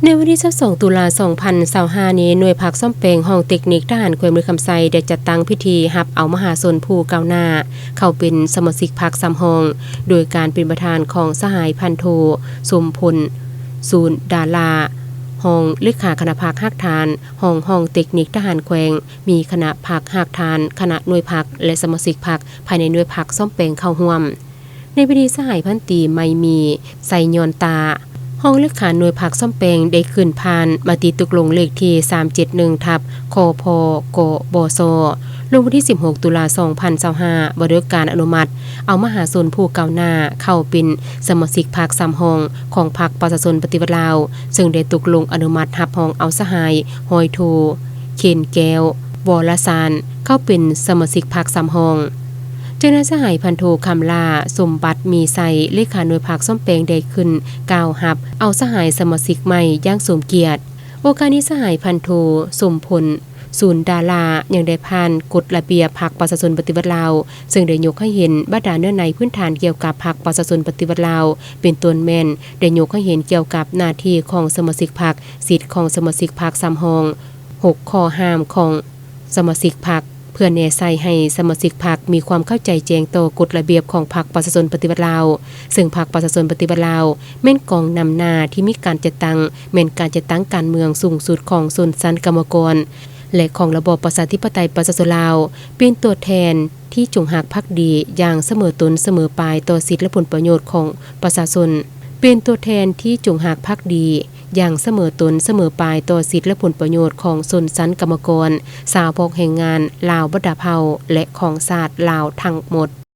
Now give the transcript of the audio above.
ในวันที่22ตุลา2025นี้หน่วยพักซ่อมแปลงห้องเทคนิคทหารแขวงเมืองคำไซได้จัดตั้งพิธีรับเอามหาชนผู้ก้าวหน้าเข้าเป็นสมาชิกพรรคซ้ำห้องโดยการเป็นประธานของสหายพันโทสมพลศูนย์ดาราห้องเลขาคณะพรรคฮักฐานห้องเทคนิคทหารแขวงมีคณะพรรคฮักฐานคณะหน่วยพรรคและสมาชิกพรรคภายในหน่วยพรรคซ่อมแปลงเข้าร่วมในพิธีสหายพันตรีไม่มีไซยอนตาห้องเลขาหน่วยพักซ่อมแปลงได้ขึ้นผ่านมาติตกลงเลขที่371ทับคพกบซลงวันที่16ตุลา2025บริการอนุมัติเอามหาชนผู้ก้าวหน้าเข้าเป็นสมาชิกพรรคซ้ำห้องของพรรคประชาชนปฏิวัติลาวซึ่งได้ตกลงอนุมัติรับห้องเอาสหายหอยโทเคนแก้ววรสารเข้าเป็นสมาชิกพรรคซ้ำห้องเจ้าหน้าที่สหายพันโทคำลาสมบัติมีไซเลขาหน่วยพักซ่อมแปลงได้ขึ้นกล่าวหับเอาสหายสมาชิกใหม่ย่างสมเกียรติโอกาสนี้สหายพันโทสมพลศูนย์ดารายังได้ผ่านกฎระเบียบพรรคประชาชนปฏิวัติลาวซึ่งได้ยกให้เห็นบรรดาเนื้อในพื้นฐานเกี่ยวกับพรรคประชาชนปฏิวัติลาวเป็นต้นแม่นได้ยกให้เห็นเกี่ยวกับหน้าที่ของสมาชิกพรรคสิทธิ์ของสมาชิกพรรคซ้ำห้อง6ข้อห้ามของสมาชิกพรรคเพื่อแน่ใจให้สมาชิกพรรคมีความเข้าใจแจ้งต่อกฎระเบียบของพรรคประชาชนปฏิวัติลาวซึ่งพรรคประชาชนปฏิวัติลาวแม่นกองนำหน้าที่มีการจัดตั้งแม่นการจัดตั้งการเมืองสูงสุดของชนชั้นกรรมกรและของระบอบประชาธิปไตยประชาชนลาวเป็นตัวแทนที่จงรักภักดีอย่างเสมอตนเสมอปลายต่อสิทธิและผลประโยชน์ของประชาชนเป็นตัวแทนที่จงรักภักดีอย่างเสมอตนเสมอปลายต่อสิทธิและผลประโยชน์ของชนชั้นกรรมกรสาวพกแห่งงานลาวบดาเผาและของศาสตร์ลาวทั้งหมด